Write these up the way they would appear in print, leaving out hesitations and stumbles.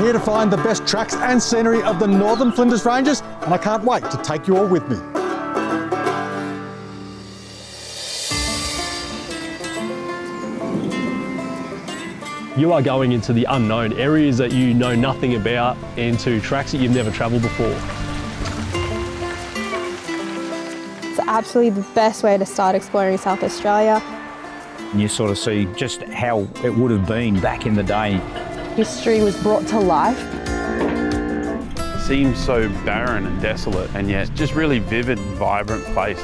here to find the best tracks and scenery of the northern Flinders Ranges, and I can't wait to take you all with me. You are going into the unknown, areas that you know nothing about, into tracks that you've never travelled before. It's absolutely the best way to start exploring South Australia. You sort of see just how it would have been back in the day. History was brought to life. It seems so barren and desolate, and yet just really vivid, vibrant place.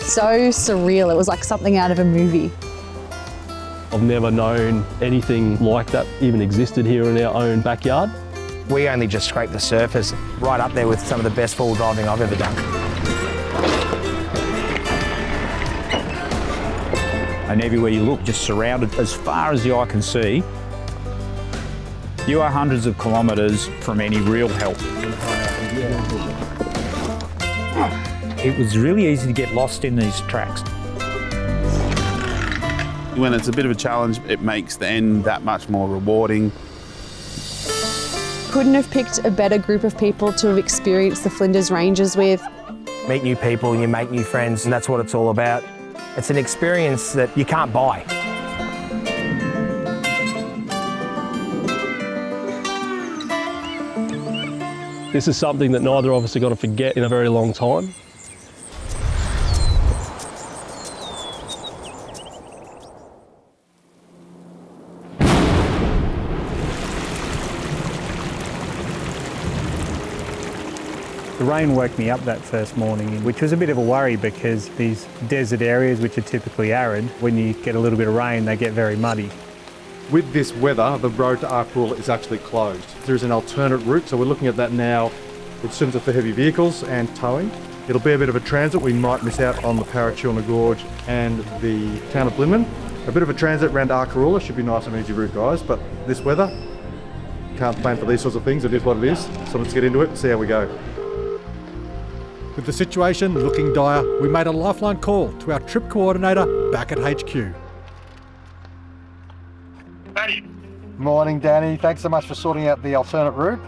So surreal, it was like something out of a movie. I've never known anything like that even existed here in our own backyard. We only just scraped the surface, right up there with some of the best four-wheel driving I've ever done. And everywhere you look, just surrounded as far as the eye can see, you are hundreds of kilometres from any real help. It was really easy to get lost in these tracks. When it's a bit of a challenge, it makes the end that much more rewarding. Couldn't have picked a better group of people to have experienced the Flinders Ranges with. Meet new people, you make new friends, and that's what it's all about. It's an experience that you can't buy. This is something that neither of us are going to forget in a very long time. The rain woke me up that first morning, which was a bit of a worry because these desert areas, which are typically arid, when you get a little bit of rain, they get very muddy. With this weather, the road to Arkaroola is actually closed. There's an alternate route, so we're looking at that now. It's suitable for heavy vehicles and towing. It'll be a bit of a transit. We might miss out on the Parachilna Gorge and the town of Blinman. A bit of a transit around Arkaroola should be nice and easy route, guys, but this weather, can't plan for these sorts of things. It is what it is. So let's get into it and see how we go. With the situation looking dire, we made a lifeline call to our trip coordinator back at HQ. Danny. Morning, Danny. Thanks so much for sorting out the alternate route.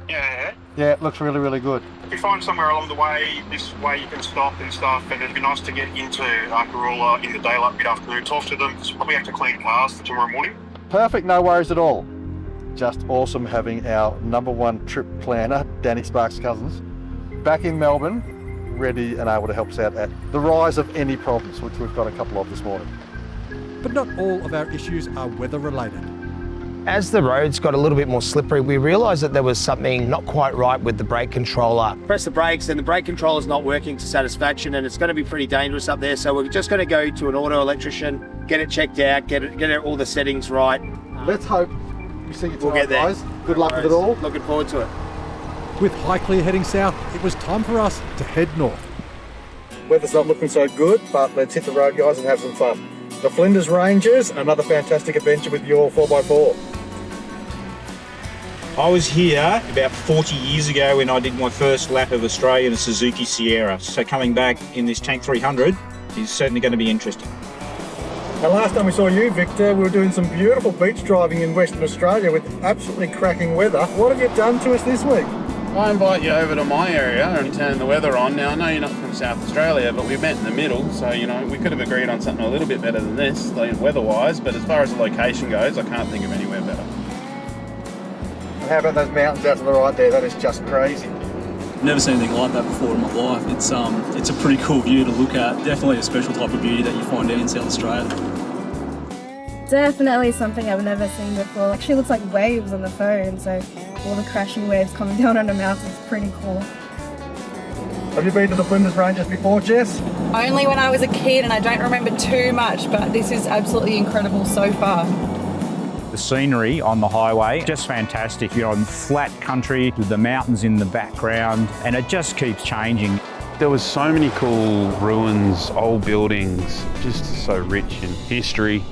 Yeah. Yeah, it looks really, really good. If you find somewhere along the way, this way you can stop and stuff, and it'd be nice to get into Arkaroola in the daylight mid-afternoon. Talk to them, because probably have to clean cars for tomorrow morning. Perfect, no worries at all. Just awesome having our #1 trip planner, Danny Sparks' cousins, back in Melbourne, ready and able to help us out at the rise of any problems, which we've got a couple of this morning. But not all of our issues are weather related. As the roads got a little bit more slippery, we realised that there was something not quite right with the brake controller. Press the brakes and the brake controller's not working to satisfaction, and it's going to be pretty dangerous up there, so we're just going to go to an auto electrician, get it checked out, get all the settings right. Let's hope we see you tonight, we'll get there. guys. Good luck with it all. Looking forward to it. With Highclere heading south, it was time for us to head north. Weather's not looking so good, but let's hit the road, guys, and have some fun. The Flinders Ranges, another fantastic adventure with your 4x4. I was here about 40 years ago when I did my first lap of Australia in a Suzuki Sierra. So coming back in this Tank 300 is certainly going to be interesting. Now, last time we saw you, Victor, we were doing some beautiful beach driving in Western Australia with absolutely cracking weather. What have you done to us this week? I invite you over to my area and turn the weather on. Now, I know you're not from South Australia, but we met in the middle, so, you know, we could have agreed on something a little bit better than this, like weather-wise, but as far as the location goes, I can't think of anywhere better. And how about those mountains out to the right there? That is just crazy. Never seen anything like that before in my life. It's a pretty cool view to look at. Definitely a special type of beauty that you find out in South Australia. Definitely something I've never seen before. Actually looks like waves on the phone, so all the crashing waves coming down on the mountain is pretty cool. Have you been to the Flinders Ranges before, Jess? Only when I was a kid, and I don't remember too much, but this is absolutely incredible so far. The scenery on the highway, just fantastic. You're on flat country with the mountains in the background, and it just keeps changing. There was so many cool ruins, old buildings, just so rich in history.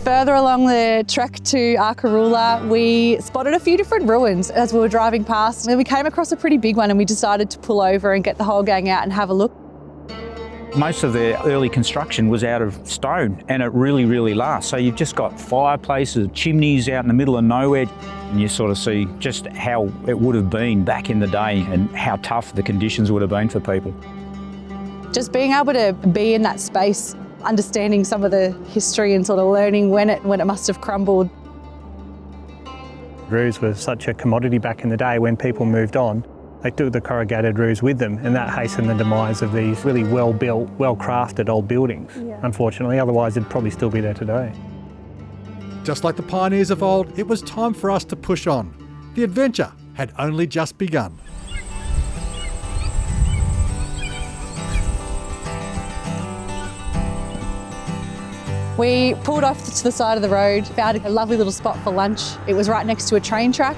Further along the trek to Arkaroola, we spotted a few different ruins as we were driving past. And we came across a pretty big one, and we decided to pull over and get the whole gang out and have a look. Most of their early construction was out of stone, and it really, really lasts. So you've just got fireplaces, chimneys out in the middle of nowhere, and you sort of see just how it would have been back in the day and how tough the conditions would have been for people. Just being able to be in that space, understanding some of the history and sort of learning when it must have crumbled. Roofs were such a commodity back in the day. When people moved on, they took the corrugated roofs with them, and that hastened the demise of these really well-built, well-crafted old buildings, unfortunately. Otherwise, it'd probably still be there today. Just like the pioneers of old, it was time for us to push on. The adventure had only just begun. We pulled off to the side of the road, found a lovely little spot for lunch. It was right next to a train track.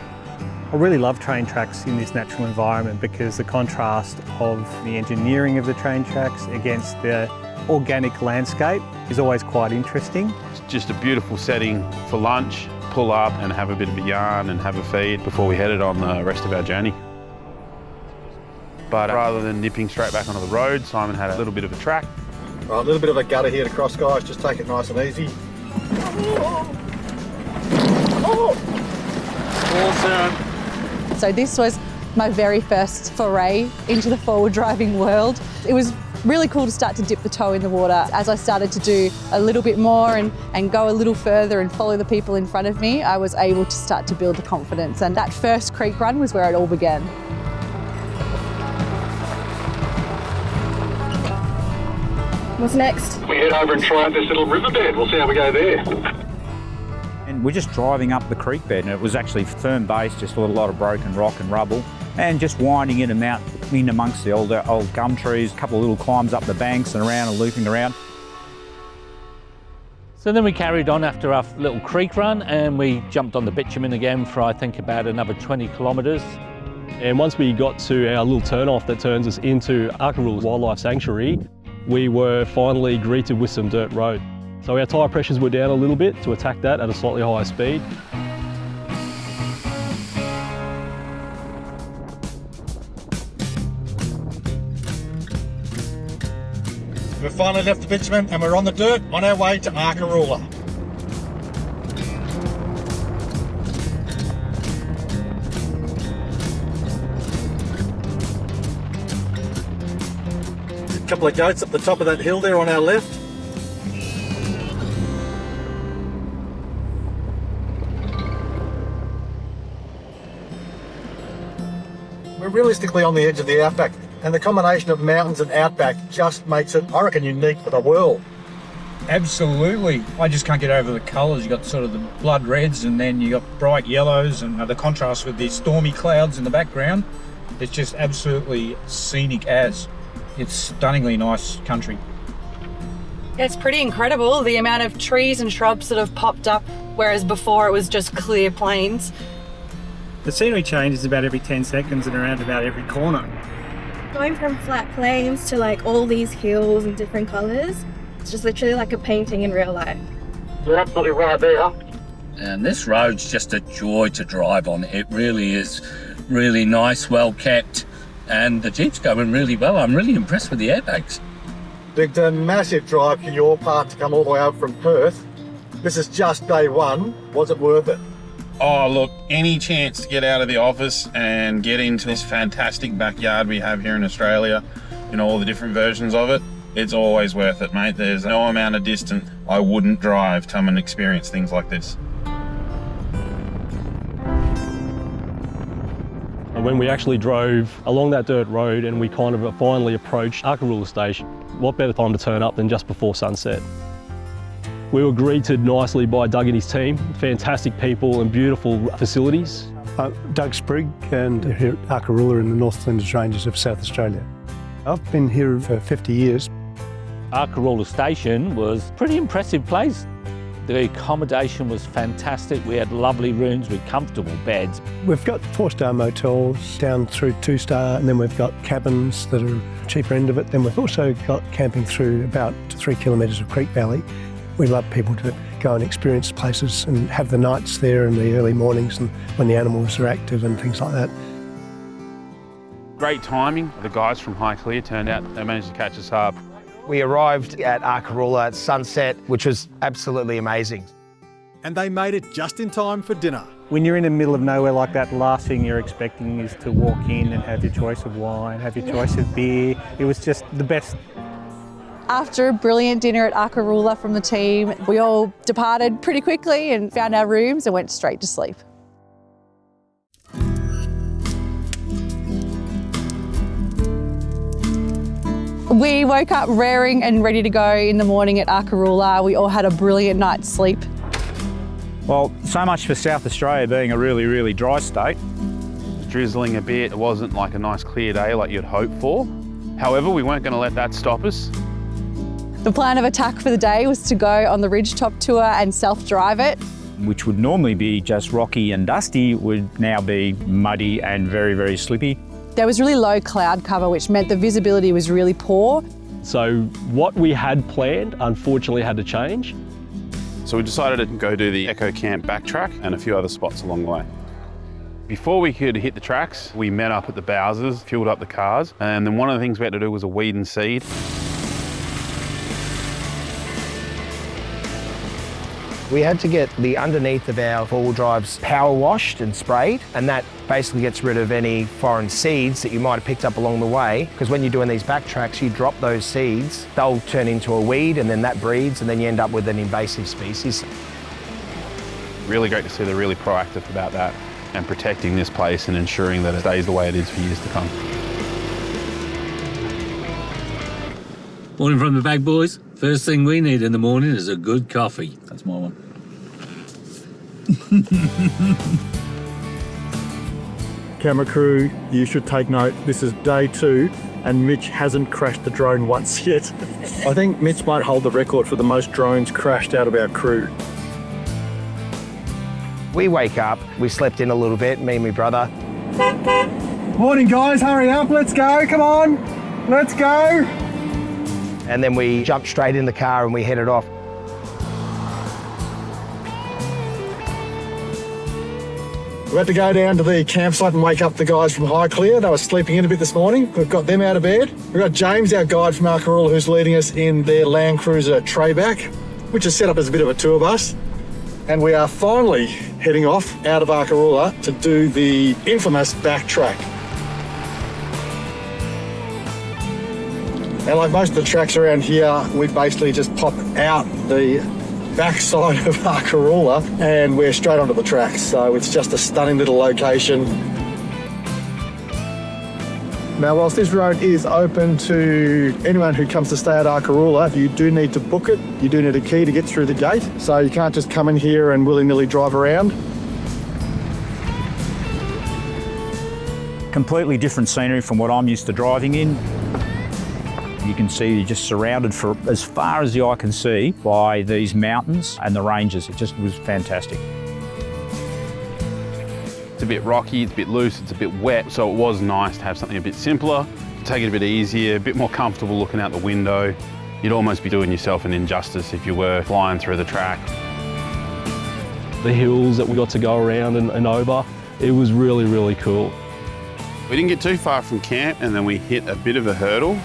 I really love train tracks in this natural environment because the contrast of the engineering of the train tracks against the organic landscape is always quite interesting. It's just a beautiful setting for lunch, pull up and have a bit of a yarn and have a feed before we headed on the rest of our journey. But rather than nipping straight back onto the road, Simon had a little bit of a track. Right, a little bit of a gutter here to cross, guys. Just take it nice and easy. Awesome. So this was my very first foray into the forward driving world. It was really cool to start to dip the toe in the water. As I started to do a little bit more and go a little further and follow the people in front of me, I was able to start to build the confidence. And that first creek run was where it all began. What's next? We head over and try out this little riverbed. We'll see how we go there. And we're just driving up the creek bed, and it was actually firm base, just a lot of broken rock and rubble, and just winding in and out in amongst the old gum trees, a couple of little climbs up the banks and around and looping around. So then we carried on after our little creek run, and we jumped on the bitumen again for I think about another 20 kilometres. And once we got to our little turn-off that turns us into Arkaroola Wildlife Sanctuary, we were finally greeted with some dirt road. So our tyre pressures were down a little bit to attack that at a slightly higher speed. We've finally left the bitumen and we're on the dirt on our way to Arkaroola. A couple of goats up the top of that hill there on our left. We're realistically on the edge of the Outback, and the combination of mountains and Outback just makes it, I reckon, unique for the world. Absolutely. I just can't get over the colours. You've got sort of the blood reds, and then you got bright yellows, and the contrast with the stormy clouds in the background. It's just absolutely scenic as. It's stunningly nice country. It's pretty incredible, the amount of trees and shrubs that have popped up, whereas before it was just clear plains. The scenery changes about every 10 seconds and around about every corner. Going from flat plains to like all these hills and different colours, it's just literally like a painting in real life. You're absolutely right there. And this road's just a joy to drive on. It really is really nice, well kept, and the Jeep's going really well. I'm really impressed with the airbags. It's a massive drive for your part to come all the way up from Perth. This is just day one. Was it worth it? Oh, look, any chance to get out of the office and get into this fantastic backyard we have here in Australia, you know, all the different versions of it, it's always worth it, mate. There's no amount of distance I wouldn't drive to come and experience things like this. When we actually drove along that dirt road and we kind of finally approached Arkaroola Station, what better time to turn up than just before sunset? We were greeted nicely by Doug and his team, fantastic people and beautiful facilities. Doug Sprigg, and here at Arkaroola in the North Flinders Ranges of South Australia. I've been here for 50 years. Arkaroola Station was a pretty impressive place. The accommodation was fantastic. We had lovely rooms with comfortable beds. We've got 4-star motels down through 2-star, and then we've got cabins that are cheaper end of it. Then we've also got camping through about 3 kilometres of Creek Valley. We love people to go and experience places and have the nights there and the early mornings and when the animals are active and things like that. Great timing. The guys from High Clear turned out, they managed to catch us up We arrived at Arkaroola at sunset, which was absolutely amazing. And they made it just in time for dinner. When you're in the middle of nowhere like that, the last thing you're expecting is to walk in and have your choice of wine, have your choice of beer. It was just the best. After a brilliant dinner at Arkaroola from the team, we all departed pretty quickly and found our rooms and went straight to sleep. We woke up raring and ready to go in the morning at Arkaroola. We all had a brilliant night's sleep. Well, so much for South Australia being a really, really dry state. Drizzling a bit, it wasn't like a nice clear day like you'd hope for. However, we weren't going to let that stop us. The plan of attack for the day was to go on the Ridgetop tour and self-drive it. Which would normally be just rocky and dusty, would now be muddy and very, very slippy. There was really low cloud cover, which meant the visibility was really poor. So what we had planned, unfortunately, had to change. So we decided to go do the Echo Camp backtrack and a few other spots along the way. Before we could hit the tracks, we met up at the Bowsers, fueled up the cars, and then one of the things we had to do was a weed and seed. We had to get the underneath of our four-wheel drives power washed and sprayed, and that basically gets rid of any foreign seeds that you might have picked up along the way, because when you're doing these backtracks, you drop those seeds, they'll turn into a weed and then that breeds and then you end up with an invasive species. Really great to see they're really proactive about that and protecting this place and ensuring that it stays the way it is for years to come. Morning from the back, boys. First thing we need in the morning is a good coffee. That's my one. Camera crew, you should take note, this is day 2 and Mitch hasn't crashed the drone once yet. I think Mitch might hold the record for the most drones crashed out of our crew. We wake up, we slept in a little bit, me and my brother. Morning guys, hurry up, let's go, come on, let's go. And then we jumped straight in the car and we headed off. We had to go down to the campsite and wake up the guys from Highclere. They were sleeping in a bit this morning. We've got them out of bed. We've got James, our guide from Arkaroola, who's leading us in their Land Cruiser Trayback, which is set up as a bit of a tour bus. And we are finally heading off out of Arkaroola to do the infamous backtrack. And like most of the tracks around here, we basically just pop out the backside of Arkaroola and we're straight onto the tracks. So it's just a stunning little location. Now, whilst this road is open to anyone who comes to stay at Arkaroola, you do need to book it. You do need a key to get through the gate. So you can't just come in here and willy-nilly drive around. Completely different scenery from what I'm used to driving in. You can see you're just surrounded for as far as the eye can see by these mountains and the ranges. It just was fantastic. It's a bit rocky, it's a bit loose, it's a bit wet, so it was nice to have something a bit simpler, take it a bit easier, a bit more comfortable looking out the window. You'd almost be doing yourself an injustice if you were flying through the track. The hills that we got to go around and over, it was really, really cool. We didn't get too far from camp and then we hit a bit of a hurdle.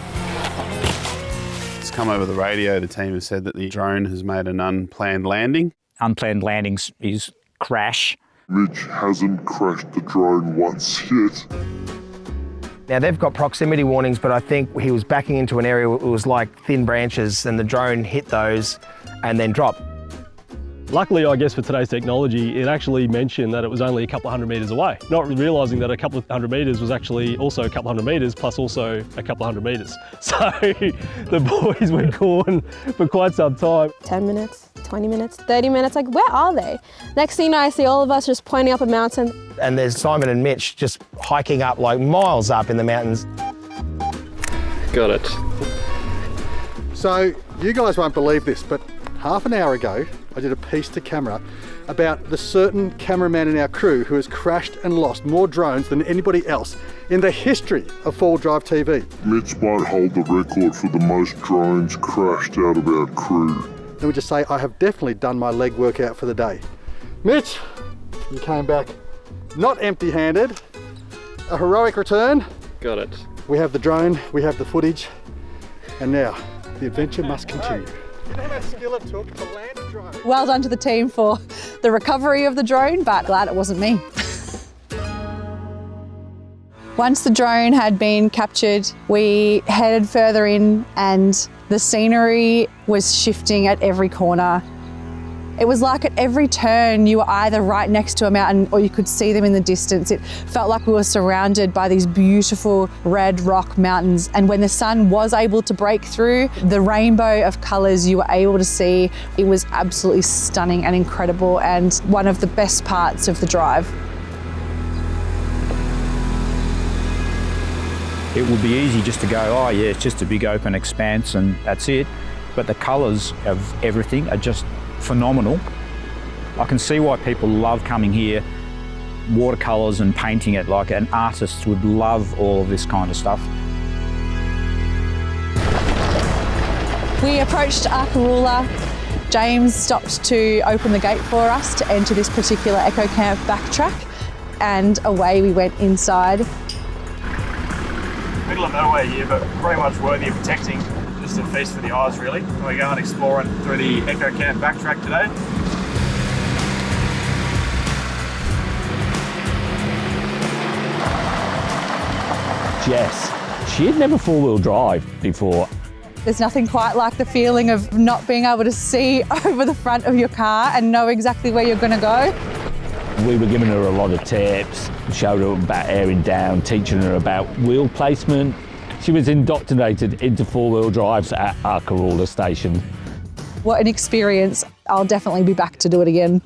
It's come over the radio, the team has said that the drone has made an unplanned landing. Unplanned landings is crash. Mitch hasn't crashed the drone once yet. Now they've got proximity warnings, but I think he was backing into an area where it was like thin branches and the drone hit those and then dropped. Luckily, I guess for today's technology, it actually mentioned that it was only a couple of 100 metres away, not realising that a couple of 100 metres was actually also a couple of 100 metres plus also a couple of 100 metres. So the boys were gone for quite some time. 10 minutes, 20 minutes, 30 minutes, like where are they? Next thing you know, I see all of us just pointing up a mountain. And there's Simon and Mitch just hiking up like miles up in the mountains. Got it. So you guys won't believe this, but half an hour ago, I did a piece to camera about the certain cameraman in our crew who has crashed and lost more drones than anybody else in the history of four-wheel drive TV. Mitch might hold the record for the most drones crashed out of our crew. Let me just say, I have definitely done my leg workout for the day. Mitch, you came back not empty-handed, a heroic return. Got it. We have the drone, we have the footage, and now The adventure must continue. You know how skill it took to land a drone? Well done to the team for the recovery of the drone, but glad it wasn't me. Once the drone had been captured, we headed further in and the scenery was shifting at every corner. It was like at every turn you were either right next to a mountain or you could see them in the distance. It felt like we were surrounded by these beautiful red rock mountains, and when the sun was able to break through, the rainbow of colours you were able to see, it was absolutely stunning and incredible, and one of the best parts of the drive. It would be easy just to go, oh yeah, it's just a big open expanse and that's it. But the colours of everything are just phenomenal. I can see why people love coming here, watercolours and painting it. Like an artist would love all of this kind of stuff. We approached Arkaroola. James stopped to open the gate for us to enter this particular eco camp backtrack, and away we went inside. Middle of nowhere here, but very much worthy of protecting. Just a feast for the eyes, really. We're going exploring through the eco camp backtrack today. Jess, she had never four-wheel drive before. There's nothing quite like the feeling of not being able to see over the front of your car and know exactly where you're going to go. We were giving her a lot of tips, showed her about airing down, teaching her about wheel placement. She was indoctrinated into four-wheel drives at Arkaroola Station. What an experience. I'll definitely be back to do it again.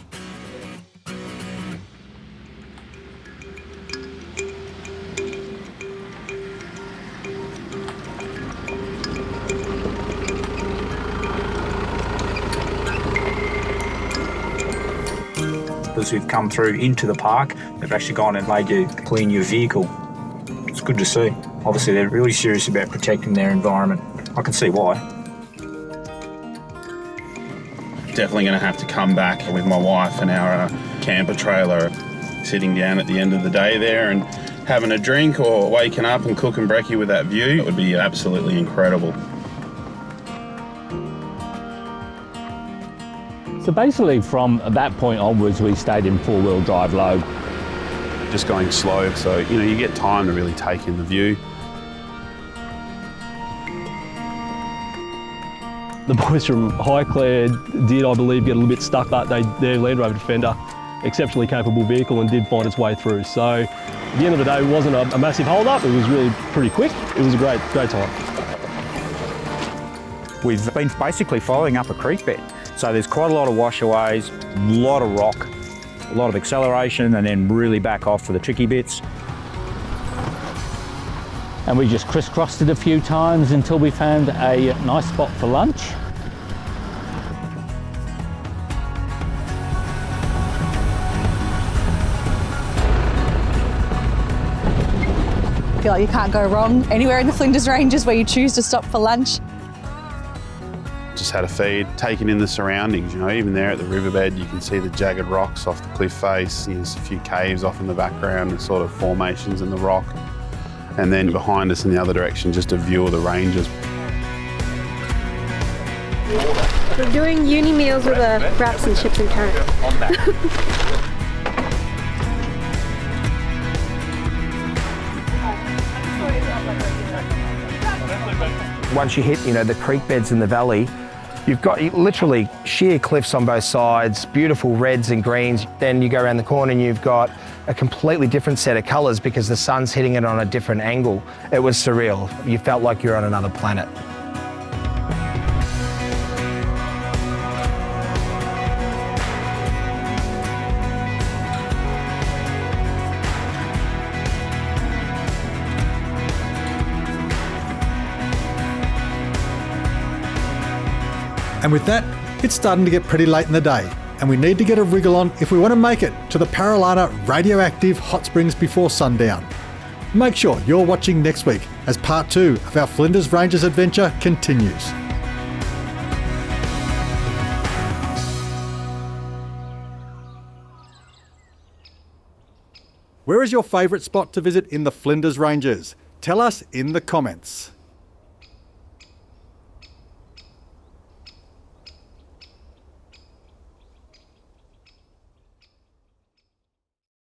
As we've come through into the park, they've actually gone and made you clean your vehicle. It's good to see. Obviously, they're really serious about protecting their environment. I can see why. Definitely going to have to come back with my wife and our camper trailer, sitting down at the end of the day there and having a drink or waking up and cooking brekkie with that view. It would be absolutely incredible. So basically from that point onwards, we stayed in four-wheel drive low. Just going slow, so you get time to really take in the view. The boys from Highclere did, I believe, get a little bit stuck, but their Land Rover Defender, exceptionally capable vehicle, and did find its way through. So at the end of the day, it wasn't a massive hold-up. It was really pretty quick. It was a great time. We've been basically following up a creek bed. So there's quite a lot of washaways, a lot of rock, a lot of acceleration, and then really back off for the tricky bits. And we just crisscrossed it a few times until we found a nice spot for lunch. I feel like you can't go wrong anywhere in the Flinders Ranges where you choose to stop for lunch. Just had a feed, taking in the surroundings, even there at the riverbed, you can see the jagged rocks off the cliff face. There's a few caves off in the background and sort of formations in the rock. And then behind us in the other direction, just a view of the ranges. We're doing uni meals with wraps and chips and carrots. Once you hit, the creek beds in the valley, you've got literally sheer cliffs on both sides, beautiful reds and greens. Then you go around the corner and you've got a completely different set of colours because the sun's hitting it on a different angle. It was surreal. You felt like you're on another planet. And with that, it's starting to get pretty late in the day, and we need to get a wriggle on if we want to make it to the Paralana radioactive hot springs before sundown. Make sure you're watching next week as part 2 of our Flinders Ranges adventure continues. Where is your favourite spot to visit in the Flinders Ranges? Tell us in the comments.